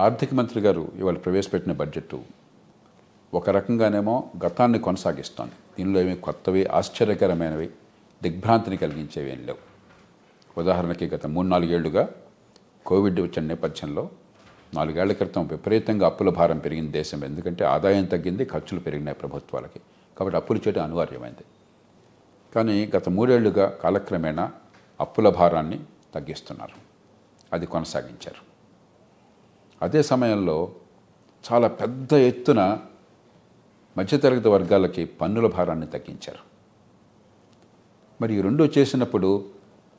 ఆర్థిక మంత్రి గారు ఇవాళ ప్రవేశపెట్టిన బడ్జెట్ ఒక రకంగానేమో గతాన్ని కొనసాగిస్తోంది. దీనిలో ఏమి కొత్తవి, ఆశ్చర్యకరమైనవి, దిగ్భ్రాంతిని కలిగించేవి ఏం లేవు. ఉదాహరణకి గత 3-4 ఏళ్లుగా కోవిడ్ వచ్చిన నేపథ్యంలో 4 ఏళ్ల క్రితం విపరీతంగా అప్పుల భారం పెరిగింది దేశం. ఎందుకంటే ఆదాయం తగ్గింది, ఖర్చులు పెరిగినాయి ప్రభుత్వాలకి. కాబట్టి అప్పులు చేయడం అనివార్యమైంది. కానీ గత 3 ఏళ్లుగా కాలక్రమేణా అప్పుల భారాన్ని తగ్గిస్తున్నారు. అది కొనసాగించారు. అదే సమయంలో చాలా పెద్ద ఎత్తున మధ్యతరగతి వర్గాలకి పన్నుల భారాన్ని తగ్గించారు. మరి ఈ రెండు చేసినప్పుడు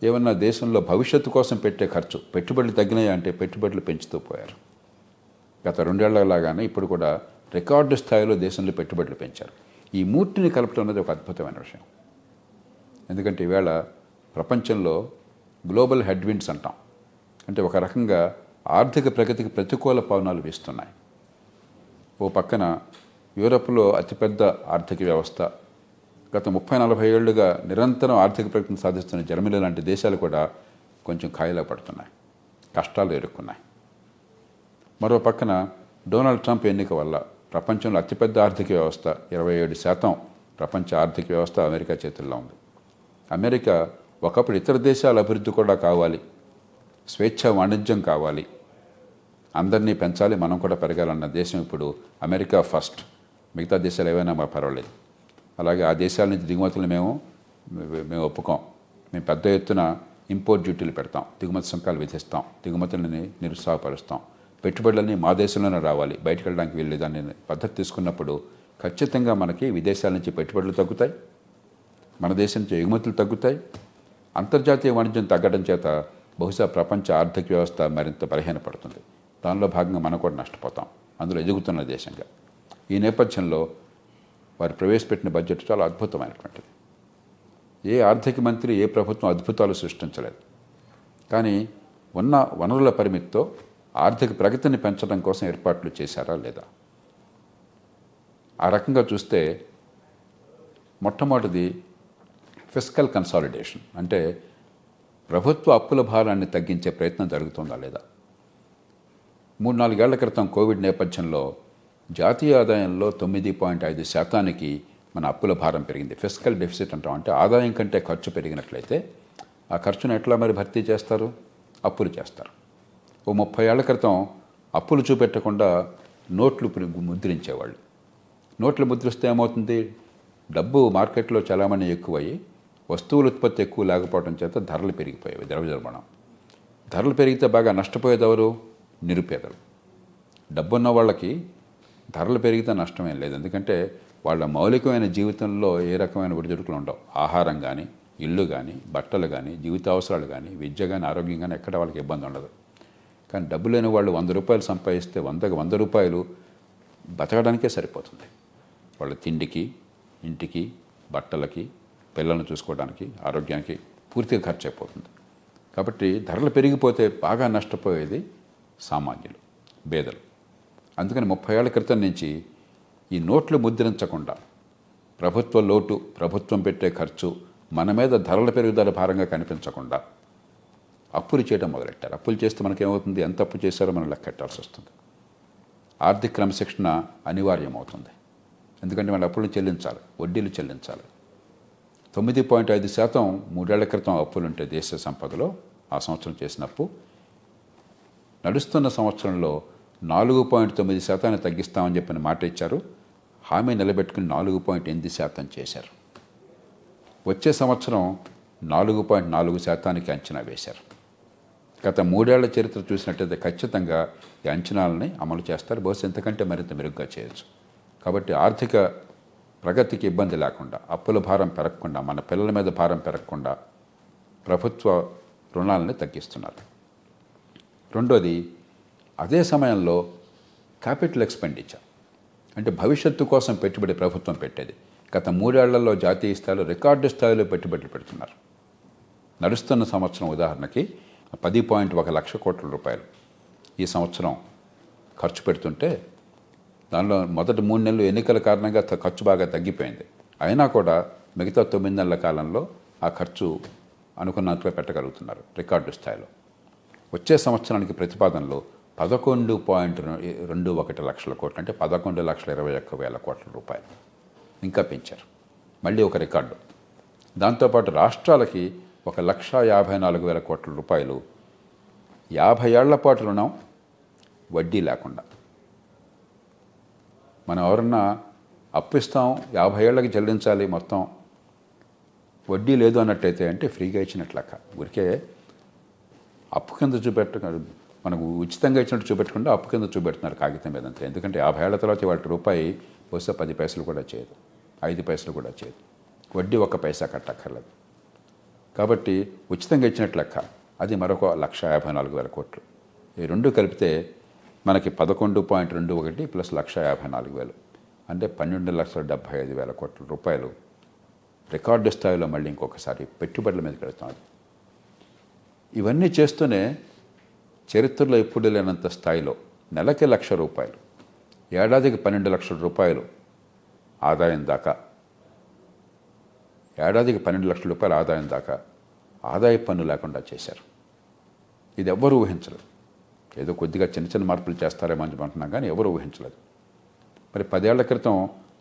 ఏమన్నా దేశంలో భవిష్యత్తు కోసం పెట్టే ఖర్చు, పెట్టుబడులు తగ్గినాయా అంటే పెట్టుబడులు పెంచుతూ పోయారు. గత 2 ఏళ్లలాగానే ఇప్పుడు కూడా రికార్డు స్థాయిలో దేశంలో పెట్టుబడులు పెంచారు. ఈ మూర్తిని కలపడం అనేది ఒక అద్భుతమైన విషయం. ఎందుకంటే ఈవేళ ప్రపంచంలో గ్లోబల్ హెడ్విండ్స్ అంటాం. అంటే ఒక రకంగా ఆర్థిక ప్రగతికి ప్రతికూల పవనాలు వీస్తున్నాయి. ఓ పక్కన యూరప్లో అతిపెద్ద ఆర్థిక వ్యవస్థ, గత 30-40 ఏళ్లుగా నిరంతరం ఆర్థిక ప్రగతిని సాధిస్తున్న జర్మనీ లాంటి దేశాలు కూడా కొంచెం ఖాయిలా పడుతున్నాయి, కష్టాలు ఎదుర్కొన్నాయి. మరో పక్కన డొనాల్డ్ ట్రంప్ ఎన్నిక వల్ల ప్రపంచంలో అతిపెద్ద ఆర్థిక వ్యవస్థ 27% ప్రపంచ ఆర్థిక వ్యవస్థ అమెరికా చేతుల్లో ఉంది. అమెరికా ఒకప్పుడు ఇతర దేశాల అభివృద్ధి కూడా కావాలి, స్వేచ్ఛ వాణిజ్యం కావాలి, అందరినీ పెంచాలి, మనం కూడా పెరగాలన్న దేశం ఇప్పుడు అమెరికా ఫస్ట్, మిగతా దేశాలు ఏవైనా మాకు పర్వాలేదు. అలాగే ఆ దేశాల నుంచి దిగుమతులు మేము ఒప్పుకోం, మేము పెద్ద ఎత్తున ఇంపోర్ట్ డ్యూటీలు పెడతాం, దిగుమతి సుంకాలు విధిస్తాం, దిగుమతులని నిరుత్సాహపరుస్తాం, పెట్టుబడులన్నీ మా దేశంలోనే రావాలి, బయటకు వెళ్ళడానికి వీల్లేదని పద్ధతి తీసుకున్నప్పుడు ఖచ్చితంగా మనకి విదేశాల నుంచి పెట్టుబడులు తగ్గుతాయి, మన దేశం నుంచి ఎగుమతులు తగ్గుతాయి. అంతర్జాతీయ వాణిజ్యం తగ్గడం చేత బహుశా ప్రపంచ ఆర్థిక వ్యవస్థ మరింత బలహీనపడుతుంది. దానిలో భాగంగా మనం కూడా నష్టపోతాం, అందులో ఎదుగుతున్న దేశంగా. ఈ నేపథ్యంలో వారు ప్రవేశపెట్టిన బడ్జెట్ చాలా అద్భుతమైనటువంటిది. ఏ ఆర్థిక మంత్రి, ఏ ప్రభుత్వం అద్భుతాలు సృష్టించలేదు. కానీ ఉన్న వనరుల పరిమితితో ఆర్థిక ప్రగతిని పెంచడం కోసం ఏర్పాట్లు చేశారా లేదా? ఆ రకంగా చూస్తే మొట్టమొదటిది ఫిస్కల్ కన్సాలిడేషన్, అంటే ప్రభుత్వ అప్పుల భారాన్ని తగ్గించే ప్రయత్నం జరుగుతుందా లేదా? 3-4 ఏళ్ల క్రితం కోవిడ్ నేపథ్యంలో జాతీయ ఆదాయంలో 9.5% మన అప్పుల భారం పెరిగింది. ఫిస్కల్ డెఫిసిట్ అంటాం. అంటే ఆదాయం కంటే ఖర్చు పెరిగినట్లయితే ఆ ఖర్చును ఎట్లా మరి భర్తీ చేస్తారు? అప్పులు చేస్తారు. ఓ 30 ఏళ్ల క్రితం అప్పులు చూపెట్టకుండా నోట్లు ముద్రించేవాళ్ళు. నోట్లు ముద్రిస్తే ఏమవుతుంది? డబ్బు మార్కెట్లో చలామణి ఎక్కువయ్యి వస్తువుల ఉత్పత్తి ఎక్కువ లేకపోవడం చేత ధరలు పెరిగిపోయేవి, ద్రవ్యోల్బణం. ధరలు పెరిగితే బాగా నష్టపోయేది ఎవరు? నిరుపేదలు. డబ్బున్న వాళ్ళకి ధరలు పెరిగితే నష్టమేం లేదు. ఎందుకంటే వాళ్ళ మౌలికమైన జీవితంలో ఏ రకమైన ఒడిదుడుకులు ఉండవు. ఆహారం కానీ, ఇల్లు కానీ, బట్టలు కానీ, జీవిత అవసరాలు కానీ, విద్య కానీ, ఆరోగ్యం కానీ ఎక్కడ వాళ్ళకి ఇబ్బంది ఉండదు. కానీ డబ్బు లేని వాళ్ళు 100 రూపాయలు సంపాదిస్తే 100 రూపాయలు బతకడానికే సరిపోతుంది. వాళ్ళ తిండికి, ఇంటికి, బట్టలకి, పిల్లలను చూసుకోవడానికి, ఆరోగ్యానికి పూర్తిగా ఖర్చు అయిపోతుంది. కాబట్టి ధరలు పెరిగిపోతే బాగా నష్టపోయేది సామాన్యులు, పేదలు. అందుకని 30 ఏళ్ల క్రితం నుంచి ఈ నోట్లు ముద్రించకుండా ప్రభుత్వ లోటు, ప్రభుత్వం పెట్టే ఖర్చు మన మీద ధరల పెరుగుదల భారంగా కనిపించకుండా అప్పులు చేయడం మొదలెట్టారు. అప్పులు చేస్తే మనకేమవుతుంది? ఎంత అప్పు చేశారో మనం లెక్కెట్టాల్సి వస్తుంది. ఆర్థిక క్రమశిక్షణ అనివార్యమవుతుంది. ఎందుకంటే మన అప్పులు చెల్లించాలి, వడ్డీలు చెల్లించాలి. 9.5% 3 ఏళ్ల క్రితం అప్పులుంటే దేశ సంపదలో ఆ సంవత్సరం చేసిన అప్పు నడుస్తున్న సంవత్సరంలో 4.9% తగ్గిస్తామని చెప్పిన మాట ఇచ్చారు. హామీ నిలబెట్టుకుని 4.8% చేశారు. వచ్చే సంవత్సరం 4.4%కి అంచనా వేశారు. గత 3 ఏళ్ల చరిత్ర చూసినట్టయితే ఖచ్చితంగా ఈ అంచనాలని అమలు చేస్తారు. బహుశా ఇంతకంటే మరింత మెరుగ్గా చేయొచ్చు. కాబట్టి ఆర్థిక ప్రగతికి ఇబ్బంది లేకుండా, అప్పుల భారం పెరగకుండా, మన పిల్లల మీద భారం పెరగకుండా ప్రభుత్వ రుణాలని తగ్గిస్తున్నారు. రెండోది, అదే సమయంలో క్యాపిటల్ ఎక్స్పెండిచర్, అంటే భవిష్యత్తు కోసం పెట్టుబడి ప్రభుత్వం పెట్టేది. గత 3 ఏళ్లలో జాతీయ స్థాయిలో రికార్డు స్థాయిలో పెట్టుబడులు పెడుతున్నారు. నడుస్తున్న సంవత్సరం ఉదాహరణకి 10.1 లక్ష కోట్ల రూపాయలు ఈ సంవత్సరం ఖర్చు పెడుతుంటే దానిలో మొదటి 3 నెలలు ఎన్నికల కారణంగా ఖర్చు బాగా తగ్గిపోయింది. అయినా కూడా మిగతా 9 నెలల కాలంలో ఆ ఖర్చు అనుకున్నట్లుగా పెట్టగలుగుతున్నారు రికార్డు స్థాయిలో. వచ్చే సంవత్సరానికి ప్రతిపాదనలో 11.21 లక్షల కోట్లు, అంటే 11,21,000 కోట్ల రూపాయలు ఇంకా పెంచారు. మళ్ళీ ఒక రికార్డు. దాంతోపాటు రాష్ట్రాలకి 1,54,000 కోట్ల రూపాయలు 50 ఏళ్ల పాటు రుణం వడ్డీ లేకుండా. మనం ఎవరన్నా అప్పు ఇస్తాం 50 ఏళ్ళకి చెల్లించాలి మొత్తం, వడ్డీ లేదు అన్నట్టయితే అంటే ఫ్రీగా ఇచ్చినట్లు లెక్క. ఊరికే అప్పు కింద మనకు ఉచితంగా ఇచ్చినట్టు చూపెట్టకుండా అప్పు కింద చూపెడుతున్నారు కాగితం మీద అంతే. ఎందుకంటే 50 ఏళ్ల తర్వాత వాటి రూపాయి బహుశా 10 పైసలు కూడా చేయదు, 5 పైసలు కూడా చేయదు, వడ్డీ 1 పైసా కట్టక్కర్లేదు. కాబట్టి ఉచితంగా ఇచ్చినట్లు లెక్క. అది మరొక 1,54,000 కోట్లు. ఈ రెండు కలిపితే మనకి 11.21 ప్లస్ 1,54,000 అంటే 12,75,000 కోట్ల రూపాయలు రికార్డు స్థాయిలో మళ్ళీ ఇంకొకసారి పెట్టుబడుల మీదకి వెళుతున్నది. ఇవన్నీ చేస్తూనే చరిత్రలో ఎప్పుడు లేనంత స్థాయిలో నెలకి 1,00,000 రూపాయలు, ఏడాదికి 12 లక్షల రూపాయలు ఆదాయం దాకా, ఏడాదికి 12 లక్షల రూపాయల ఆదాయం దాకా ఆదాయ పన్ను లేకుండా చేశారు. ఇది ఎవ్వరూ ఊహించలేదు. ఏదో కొద్దిగా చిన్న చిన్న మార్పులు చేస్తారేమో అని అంటున్నాం, కానీ ఎవరు ఊహించలేదు. మరి 10 ఏళ్ల క్రితం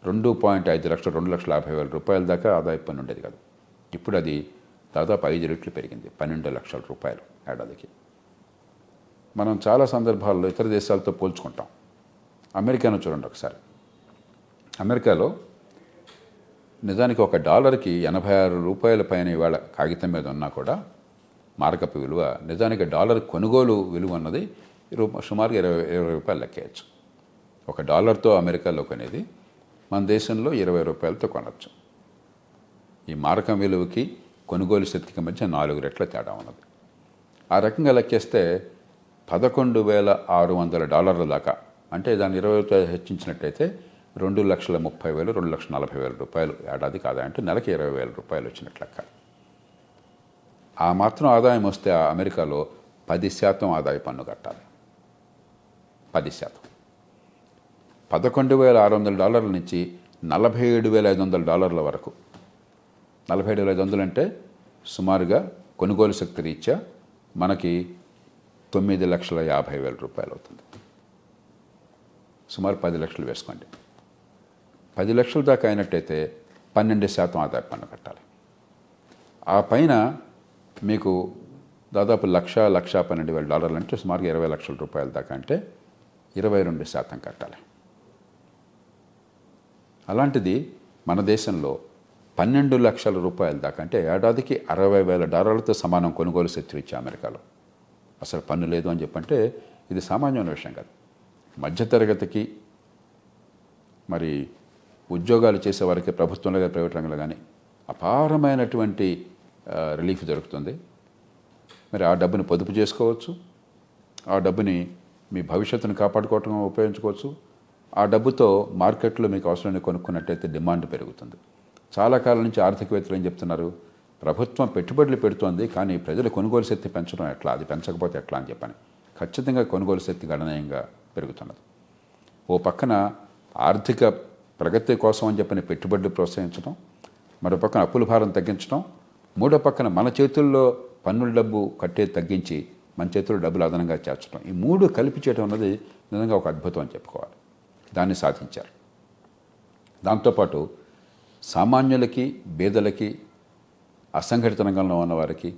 2.5 లక్షలు, 2,50,000 రూపాయల దాకా ఆదాయ పన్ను ఉండేది కాదు. ఇప్పుడు అది దాదాపు 5 రెట్లు పెరిగింది, 12 లక్షల రూపాయలు ఏడాదికి. మనం చాలా సందర్భాల్లో ఇతర దేశాలతో పోల్చుకుంటాం. అమెరికాను చూడండి ఒకసారి. అమెరికాలో నిజానికి $1కి 86 రూపాయల పైన ఇవాళ కాగితం మీద ఉన్నా కూడా మార్కపు విలువ, నిజానికి డాలర్ కొనుగోలు విలువ అన్నది సుమారుగా 20 రూపాయలు లెక్కేయచ్చు. $1తో అమెరికాలో కొనేది మన దేశంలో 20 రూపాయలతో కొనవచ్చు. ఈ మారకం విలువకి కొనుగోలు శక్తికి మధ్య 4 రెట్ల తేడా ఉన్నది. ఆ రకంగా లెక్కేస్తే $11,600 దాకా, అంటే దాన్ని 20 రూపాయలు హెచ్చించినట్టయితే 2,30,000, 2,40,000 రూపాయలు ఏడాదికి ఆదాయం, అంటే నెలకి 20,000 రూపాయలు వచ్చినట్లు లెక్క. ఆ మాత్రం ఆదాయం వస్తే ఆ అమెరికాలో 10% ఆదాయ పన్ను కట్టాలి. 10%. $11,600 నుంచి $47,500 వరకు. 47,500 అంటే సుమారుగా కొనుగోలు శక్తి రీత్యా మనకి 9,50,000 రూపాయలు అవుతుంది. సుమారు 10 లక్షలు వేసుకోండి. 10 లక్షల దాకా అయినట్టయితే 12% ఆదాయ పన్ను కట్టాలి. ఆ పైన మీకు దాదాపు $1,12,000 అంటే సుమారుగా 20 లక్షల రూపాయల దాకా, అంటే 22% కట్టాలి. అలాంటిది మన దేశంలో 12 లక్షల రూపాయల దాకా, అంటే ఏడాదికి $60,000తో సమానం కొనుగోలు శక్తి ఇచ్చే అమెరికాలో అసలు పన్ను లేదు అని చెప్పంటే ఇది సామాన్యమైన విషయం కాదు. మధ్యతరగతికి, మరి ఉద్యోగాలు చేసేవారికి ప్రభుత్వంలో కానీ ప్రైవేట్ రంగంలో కానీ అపారమైనటువంటి రిలీఫ్ దొరుకుతుంది. మరి ఆ డబ్బుని పొదుపు చేసుకోవచ్చు, ఆ డబ్బుని మీ భవిష్యత్తును కాపాడుకోవటం ఉపయోగించుకోవచ్చు. ఆ డబ్బుతో మార్కెట్లో మీకు అవసరాన్ని కొనుక్కున్నట్టయితే డిమాండ్ పెరుగుతుంది. చాలా కాలం నుంచి ఆర్థికవేత్తలు ఏం చెప్తున్నారు, ప్రభుత్వం పెట్టుబడులు పెడుతోంది కానీ ప్రజల కొనుగోలు శక్తి పెంచడం ఎట్లా, అది పెంచకపోతే ఎట్లా అని చెప్పని. ఖచ్చితంగా కొనుగోలు శక్తి గణనీయంగా పెరుగుతున్నది. ఓ పక్కన ఆర్థిక ప్రగతి కోసం అని చెప్పని పెట్టుబడులు ప్రోత్సహించడం, మరో పక్కన అప్పుల భారం తగ్గించడం, మూడో పక్కన మన చేతుల్లో పన్నుల డబ్బు కట్టేది తగ్గించి మన చేతుల్లో డబ్బులు అదనంగా చేర్చడం, ఈ 3 కలిపి చేయడం అన్నది నిజంగా ఒక అద్భుతం అని చెప్పుకోవాలి. దాన్ని సాధించారు. దాంతోపాటు సామాన్యులకి, బీదలకి, అసంఘటిత రంగంలో ఉన్నవారికి,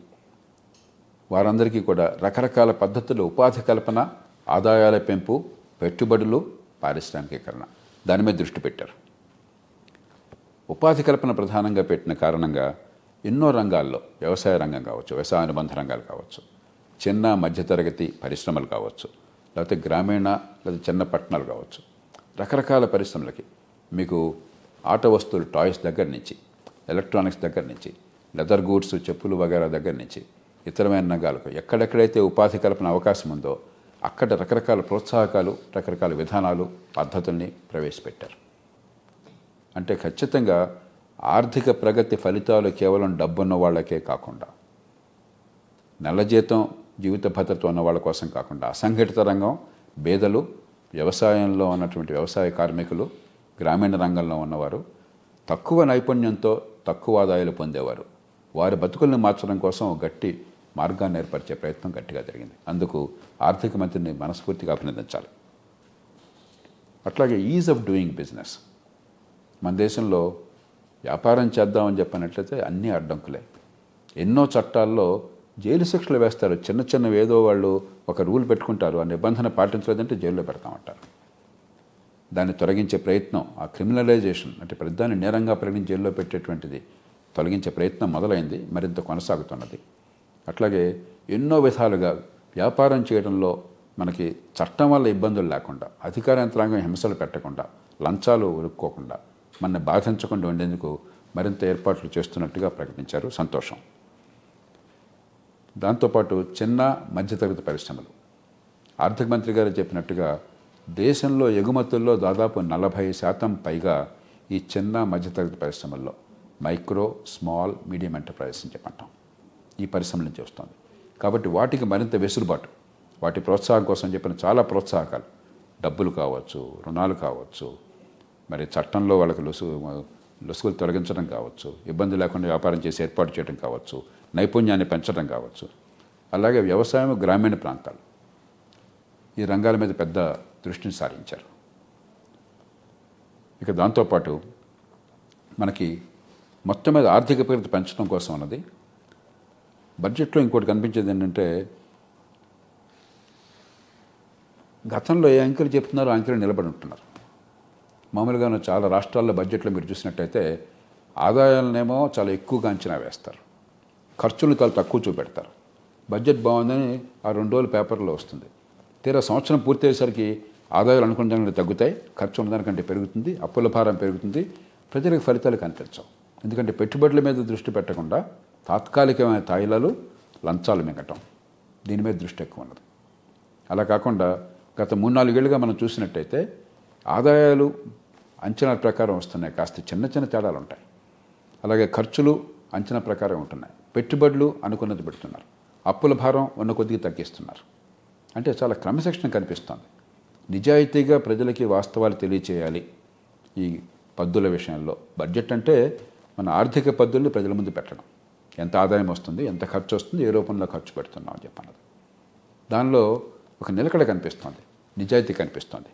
వారందరికీ కూడా రకరకాల పద్ధతులు ఉపాధి కల్పన, ఆదాయాల పెంపు, పెట్టుబడులు, పారిశ్రామికీకరణ, దాని మీద దృష్టి పెట్టారు. ఉపాధి కల్పన ప్రధానంగా పెట్టిన కారణంగా ఎన్నో రంగాల్లో, వ్యవసాయ రంగం కావచ్చు, వ్యవసాయ అనుబంధ రంగాలు కావచ్చు, చిన్న మధ్యతరగతి పరిశ్రమలు కావచ్చు, లేకపోతే గ్రామీణ లేదా చిన్న పట్టణాలు కావచ్చు, రకరకాల పరిశ్రమలకి మీకు ఆట వస్తువులు, టాయ్స్ దగ్గర నుంచి, ఎలక్ట్రానిక్స్ దగ్గర నుంచి, లెదర్ గూడ్స్, చెప్పులు వగైరా దగ్గర నుంచి ఇతరమైన రంగాలకు ఎక్కడెక్కడైతే ఉపాధి కల్పన అవకాశం ఉందో అక్కడ రకరకాల ప్రోత్సాహకాలు, రకరకాల విధానాలు, పద్ధతుల్ని ప్రవేశపెట్టారు. అంటే ఖచ్చితంగా ఆర్థిక ప్రగతి ఫలితాలు కేవలం డబ్బున్న వాళ్ళకే కాకుండా, నెల జీతం జీవిత భద్రత ఉన్న వాళ్ళ కోసం కాకుండా, అసంఘటిత రంగం, పేదలు, వ్యవసాయంలో ఉన్నటువంటి వ్యవసాయ కార్మికులు, గ్రామీణ రంగంలో ఉన్నవారు, తక్కువ నైపుణ్యంతో తక్కువ ఆదాయాలు పొందేవారు, వారి బతుకుల్ని మార్చడం కోసం గట్టి మార్గాన్ని ఏర్పరిచే ప్రయత్నం గట్టిగా జరిగింది. అందుకు ఆర్థిక మంత్రిని మనస్ఫూర్తిగా అభినందించాలి. అట్లాగే ఈజ్ ఆఫ్ డూయింగ్ బిజినెస్. మన దేశంలో వ్యాపారం చేద్దామని చెప్పినట్లయితే అన్నీ అడ్డంకులే. ఎన్నో చట్టాల్లో జైలు శిక్షలు వేస్తారు. చిన్న చిన్నవి ఏదో వాళ్ళు ఒక రూల్ పెట్టుకుంటారు, ఆ నిబంధన పాటించలేదంటే జైల్లో పెడతామంటారు. దాన్ని తొలగించే ప్రయత్నం, ఆ క్రిమినలైజేషన్ అంటే పెద్దాన్ని నేరంగా పరిగణించి జైల్లో పెట్టేటువంటిది తొలగించే ప్రయత్నం మొదలైంది, మరింత కొనసాగుతున్నది. అట్లాగే ఎన్నో విధాలుగా వ్యాపారం చేయడంలో మనకి చట్టం వల్ల ఇబ్బందులు లేకుండా, అధికార యంత్రాంగం హింసలు పెట్టకుండా, లంచాలు ఉరుక్కోకుండా, మనని బాధించకుండా ఉండేందుకు మరింత ఏర్పాట్లు చేస్తున్నట్టుగా ప్రకటించారు. సంతోషం. దాంతోపాటు చిన్న మధ్యతరగతి పరిశ్రమలు, ఆర్థిక మంత్రి గారు చెప్పినట్టుగా దేశంలో ఎగుమతుల్లో దాదాపు 40% పైగా ఈ చిన్న మధ్యతరగతి పరిశ్రమల్లో మైక్రో, స్మాల్, మీడియం ఎంటర్ప్రైజెస్ అని చెప్పంటాం, ఈ పరిశ్రమల నుంచి వస్తుంది. కాబట్టి వాటికి మరింత వెసులుబాటు, వాటి ప్రోత్సాహం కోసం చెప్పిన చాలా ప్రోత్సాహకాలు, డబ్బులు కావచ్చు, రుణాలు కావచ్చు, మరి చట్టంలో వాళ్ళకి లొసుగులు తొలగించడం కావచ్చు, ఇబ్బంది లేకుండా వ్యాపారం చేసి ఏర్పాటు చేయడం కావచ్చు, నైపుణ్యాన్ని పెంచడం కావచ్చు. అలాగే వ్యవసాయం, గ్రామీణ ప్రాంతాలు, ఈ రంగాల మీద పెద్ద దృష్టిని సారించారు. ఇక దాంతోపాటు మనకి మొత్తం మీద ఆర్థిక ప్రగతి పెంచడం కోసం అన్నది బడ్జెట్లో ఇంకోటి కనిపించేది ఏంటంటే, గతంలో ఏ అంకెలు చెప్తున్నారో అంకెలు నిలబడి ఉంటున్నారు. మామూలుగా చాలా రాష్ట్రాల్లో బడ్జెట్లో మీరు చూసినట్టయితే ఆదాయాలనేమో చాలా ఎక్కువగా అంచనా వేస్తారు, ఖర్చులు చాలా తక్కువ చూపెడతారు. బడ్జెట్ బాగుందని ఆ 2 రోజులు పేపర్లో వస్తుంది. తీరా సంవత్సరం పూర్తి అయ్యేసరికి ఆదాయాలు అనుకున్న దానికంటే తగ్గుతాయి, ఖర్చు ఉన్నదానికంటే పెరుగుతుంది, అప్పుల భారం పెరుగుతుంది, ప్రజలకు ఫలితాలు కనిపించవు. ఎందుకంటే పెట్టుబడుల మీద దృష్టి పెట్టకుండా తాత్కాలికమైన తాయిలాలు, లంచాలు మింగటం, దీని మీద దృష్టి ఎక్కువ ఉన్నది. అలా కాకుండా గత 3-4 ఏళ్ళుగా మనం చూసినట్టయితే ఆదాయాలు అంచనాల ప్రకారం వస్తున్నాయి, కాస్త చిన్న చిన్న తేడాలు ఉంటాయి. అలాగే ఖర్చులు అంచనా ప్రకారం ఉంటున్నాయి, పెట్టుబడులు అనుకున్నది పెడుతున్నారు, అప్పుల భారం ఉన్న కొద్దిగా తగ్గిస్తున్నారు. అంటే చాలా క్రమశిక్షణ కనిపిస్తుంది. నిజాయితీగా ప్రజలకి వాస్తవాలు తెలియచేయాలి ఈ పద్దుల విషయంలో. బడ్జెట్ అంటే మన ఆర్థిక పద్దుల్ని ప్రజల ముందు పెట్టడం, ఎంత ఆదాయం వస్తుంది, ఎంత ఖర్చు వస్తుంది, ఏ రూపంలో ఖర్చు పెడుతున్నాం అని చెప్పన్నది. దానిలో ఒక నిలకడ కనిపిస్తుంది, నిజాయితీ కనిపిస్తుంది,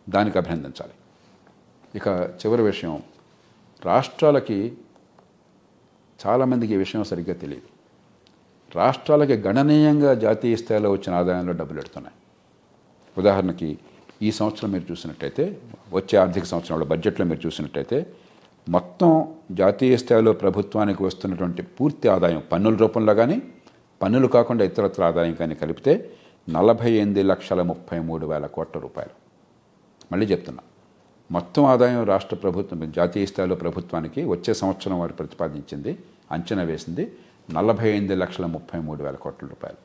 దానికి అభినందించాలి. ఇక చివరి విషయం, రాష్ట్రాలకి చాలామందికి ఈ విషయం సరిగ్గా తెలియదు. రాష్ట్రాలకి గణనీయంగా జాతీయ స్థాయిలో వచ్చిన ఆదాయంలో డబ్బులు పెడుతున్నాయి. ఉదాహరణకి ఈ సంవత్సరం మీరు చూసినట్టయితే, వచ్చే ఆర్థిక సంవత్సరంలో బడ్జెట్లో మీరు చూసినట్టయితే, మొత్తం జాతీయ స్థాయిలో ప్రభుత్వానికి వస్తున్నటువంటి పూర్తి ఆదాయం పన్నుల రూపంలో కానీ, పన్నులు కాకుండా ఇతరత్ర ఆదాయం కానీ కలిపితే 48,33,000 కోట్ల రూపాయలు. మళ్ళీ చెప్తున్నా, మొత్తం ఆదాయం రాష్ట్ర ప్రభుత్వం జాతీయ స్థాయిలో ప్రభుత్వానికి వచ్చే సంవత్సరం వారు ప్రతిపాదించింది, అంచనా వేసింది 48,33,000 కోట్ల రూపాయలు.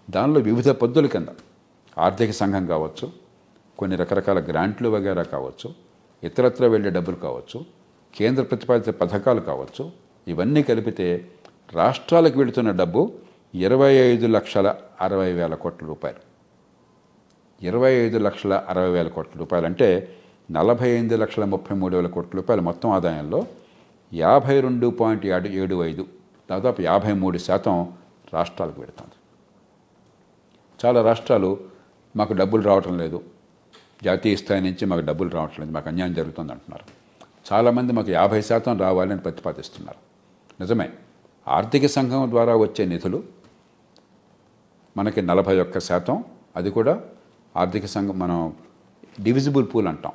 దానిలో వివిధ పద్దుల కింద ఆర్థిక సంఘం కావచ్చు, కొన్ని రకరకాల గ్రాంట్లు వగేరా కావచ్చు, ఇతరత్ర వెళ్ళే డబ్బులు కావచ్చు, కేంద్ర ప్రతిపాదిత పథకాలు కావచ్చు, ఇవన్నీ కలిపితే రాష్ట్రాలకు వెళుతున్న డబ్బు 25,60,000 కోట్ల రూపాయలు. 25,60,000 కోట్ల రూపాయలు అంటే 48,33,000 కోట్ల రూపాయలు మొత్తం ఆదాయంలో 52.75, దాదాపు 53% రాష్ట్రాలకు పెడుతుంది. చాలా రాష్ట్రాలు మాకు డబ్బులు రావటం లేదు, జాతీయ స్థాయి నుంచి మాకు డబ్బులు రావటం లేదు, మాకు అన్యాయం జరుగుతుంది అంటున్నారు. చాలామంది మాకు 50% రావాలని ప్రతిపాదిస్తున్నారు. నిజమే, ఆర్థిక సంఘం ద్వారా వచ్చే నిధులు మనకి 41%, అది కూడా ఆర్థిక సంఘం మనం డివిజిబుల్ పూల్ అంటాం,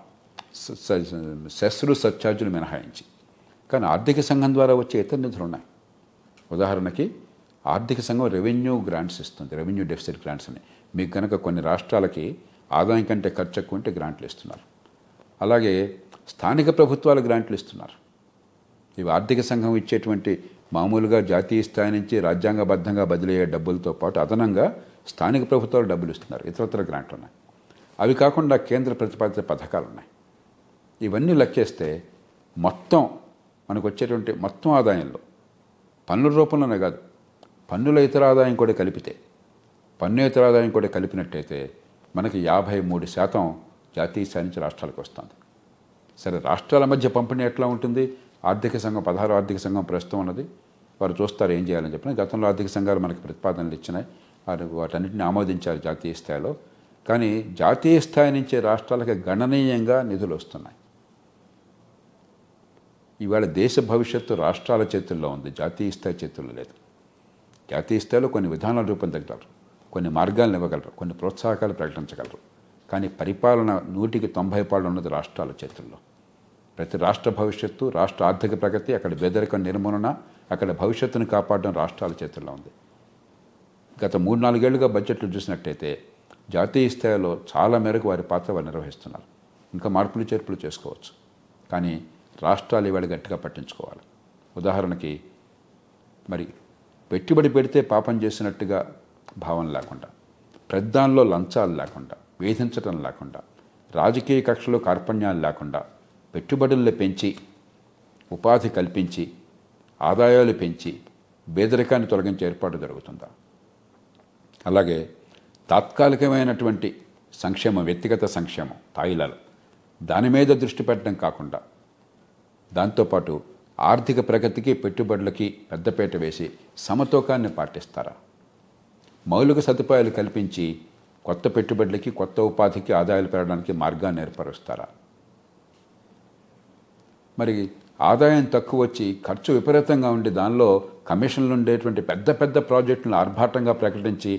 సెస్లు సర్ఛార్జులు మినహాయించి. కానీ ఆర్థిక సంఘం ద్వారా వచ్చే ఇతర నిధులు ఉన్నాయి. ఉదాహరణకి ఆర్థిక సంఘం రెవెన్యూ గ్రాంట్స్ ఇస్తుంది, రెవెన్యూ డెఫిసిట్ గ్రాంట్స్ అని. మీకు కనుక కొన్ని రాష్ట్రాలకి ఆదాయం కంటే ఖర్చు ఎక్కువ ఉంటే గ్రాంట్లు ఇస్తున్నారు. అలాగే స్థానిక ప్రభుత్వాలు గ్రాంట్లు ఇస్తున్నారు. ఇవి ఆర్థిక సంఘం ఇచ్చేటువంటి మామూలుగా జాతీయ స్థాయి నుంచి రాజ్యాంగబద్ధంగా బదిలీ అయ్యే డబ్బులతో పాటు అదనంగా స్థానిక ప్రభుత్వాలు డబ్బులు ఇస్తున్నారు, ఇతరత్ర గ్రాంట్లు ఉన్నాయి. అవి కాకుండా కేంద్ర ప్రతిపాదిత పథకాలు ఉన్నాయి. ఇవన్నీ లెక్కేస్తే మొత్తం మనకు వచ్చేటువంటి మొత్తం ఆదాయంలో పన్నుల రూపంలోనే కాదు, పన్నుల ఇతర ఆదాయం కూడా కలిపితే, పన్ను ఇతర ఆదాయం కూడా కలిపినట్టయితే మనకి 53% జాతీయ స్థాయి నుంచి రాష్ట్రాలకు వస్తుంది. సరే, రాష్ట్రాల మధ్య పంపిణీ ఎట్లా ఉంటుంది? ఆర్థిక సంఘం 16 ఆర్థిక సంఘం ప్రస్తుతం ఉన్నది. వారు చూస్తారు ఏం చేయాలని చెప్పిన. గతంలో ఆర్థిక సంఘాలు మనకి ప్రతిపాదనలు ఇచ్చినాయి, వాటన్నిటిని ఆమోదించారు జాతీయ స్థాయిలో. కానీ జాతీయ స్థాయి నుంచి రాష్ట్రాలకు గణనీయంగా నిధులు వస్తున్నాయి. ఇవాళ దేశ భవిష్యత్తు రాష్ట్రాల చేతుల్లో ఉంది, జాతీయ స్థాయి చేతుల్లో లేదు. జాతీయ స్థాయిలో కొన్ని విధానాలు రూపొందించగలరు, కొన్ని మార్గాలను ఇవ్వగలరు, కొన్ని ప్రోత్సాహకాలు ప్రకటించగలరు. కానీ పరిపాలన 100% ఉన్నది రాష్ట్రాల చేతుల్లో. ప్రతి రాష్ట్ర భవిష్యత్తు, రాష్ట్ర ఆర్థిక ప్రగతి, అక్కడ పేదరికం నిర్మూలన, అక్కడ భవిష్యత్తును కాపాడడం రాష్ట్రాల చేతుల్లో ఉంది. గత 3-4 ఏళ్లుగా బడ్జెట్లు చూసినట్టయితే జాతీయ స్థాయిలో చాలా మేరకు వారి పాత్ర వారు నిర్వహిస్తున్నారు. ఇంకా మార్పులు చేర్పులు చేసుకోవచ్చు, కానీ రాష్ట్రాలు ఇవాళ గట్టిగా పట్టించుకోవాలి. ఉదాహరణకి మరి పెట్టుబడి పెడితే పాపం చేసినట్టుగా భావన లేకుండా, పెద్దాల్లో లంచాలు లేకుండా, వేధించడం లేకుండా, రాజకీయ కక్షలు కార్పణ్యాలు లేకుండా పెట్టుబడులను పెంచి ఉపాధి కల్పించి ఆదాయాలు పెంచి పేదరికాన్ని తొలగించే ఏర్పాటు జరుగుతుందా? అలాగే తాత్కాలికమైనటువంటి సంక్షేమం, వ్యక్తిగత సంక్షేమం తాయిలాలు, దాని మీద దృష్టి పెట్టడం కాకుండా దాంతోపాటు ఆర్థిక ప్రగతికి పెట్టుబడులకి పెద్దపీట వేసి సమతూకాన్ని పాటిస్తారా? మౌలిక సదుపాయాలు కల్పించి కొత్త పెట్టుబడులకి, కొత్త ఉపాధికి, ఆదాయాలు పెరగడానికి మార్గాన్ని ఏర్పరుస్తారా? మరి ఆదాయం తక్కువ వచ్చి ఖర్చు విపరీతంగా ఉండి దానిలో కమిషన్లు ఉండేటువంటి పెద్ద పెద్ద ప్రాజెక్టులను ఆర్భాటంగా ప్రకటించి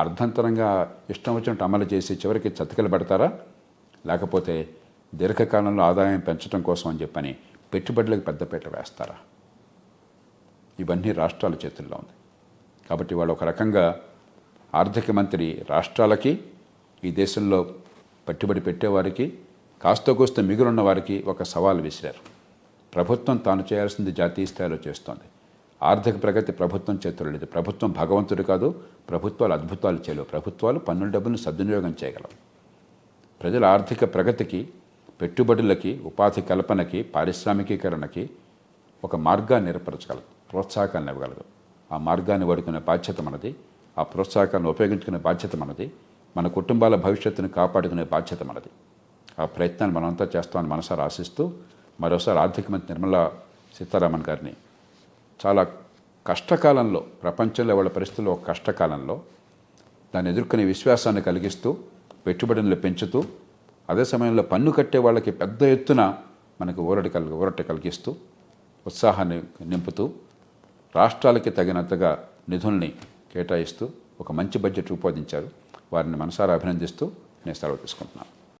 అర్ధంతరంగా ఇష్టం వచ్చినట్టు అమలు చేసి చివరికి చతికిల పెడతారా? లేకపోతే దీర్ఘకాలంలో ఆదాయం పెంచడం కోసం అని చెప్పని పెట్టుబడులకు పెద్దపీట వేస్తారా? ఇవన్నీ రాష్ట్రాల చేతుల్లో ఉంది. కాబట్టి వాళ్ళు ఒక రకంగా ఆర్థిక మంత్రి రాష్ట్రాలకి, ఈ దేశంలో పెట్టుబడి పెట్టేవారికి, కాస్త కూస్త మిగులున్న వారికి ఒక సవాల్ విసిరారు. ప్రభుత్వం తాను చేయాల్సింది జాతీయ స్థాయిలో చేస్తోంది. ఆర్థిక ప్రగతి ప్రభుత్వం చేతుల్లో లేదు. ప్రభుత్వం భగవంతుడు కాదు, ప్రభుత్వాలు అద్భుతాలు చేయలేవు. ప్రభుత్వాలు పన్నుల డబ్బును సద్వినియోగం చేయగలవు. ప్రజల ఆర్థిక ప్రగతికి, పెట్టుబడులకి, ఉపాధి కల్పనకి, పారిశ్రామికీకరణకి ఒక మార్గాన్ని ఏర్పరచగలదు, ప్రోత్సాహకాలను ఇవ్వగలదు. ఆ మార్గాన్ని వాడుకునే బాధ్యత మనది, ఆ ప్రోత్సాహకాలను ఉపయోగించుకునే బాధ్యత మనది, మన కుటుంబాల భవిష్యత్తును కాపాడుకునే బాధ్యత మనది. ఆ ప్రయత్నాన్ని మనమంతా చేస్తామని మనసారా ఆశిస్తూ మరోసారి ఆర్థిక మంత్రి నిర్మలా సీతారామన్ గారిని చాలా కష్టకాలంలో, ప్రపంచంలో వాళ్ళ పరిస్థితుల్లో ఒక కష్టకాలంలో దాన్ని ఎదుర్కొనే విశ్వాసాన్ని కలిగిస్తూ, పెట్టుబడులను పెంచుతూ, అదే సమయంలో పన్ను కట్టే వాళ్ళకి పెద్ద ఎత్తున మనకు ఊరట కలిగిస్తూ, ఉత్సాహాన్ని నింపుతూ, రాష్ట్రాలకి తగినంతగా నిధుల్ని కేటాయిస్తూ ఒక మంచి బడ్జెట్ రూపొందించారు. వారిని మనసారా అభినందిస్తూ నేను సెలవు తీసుకుంటున్నాను.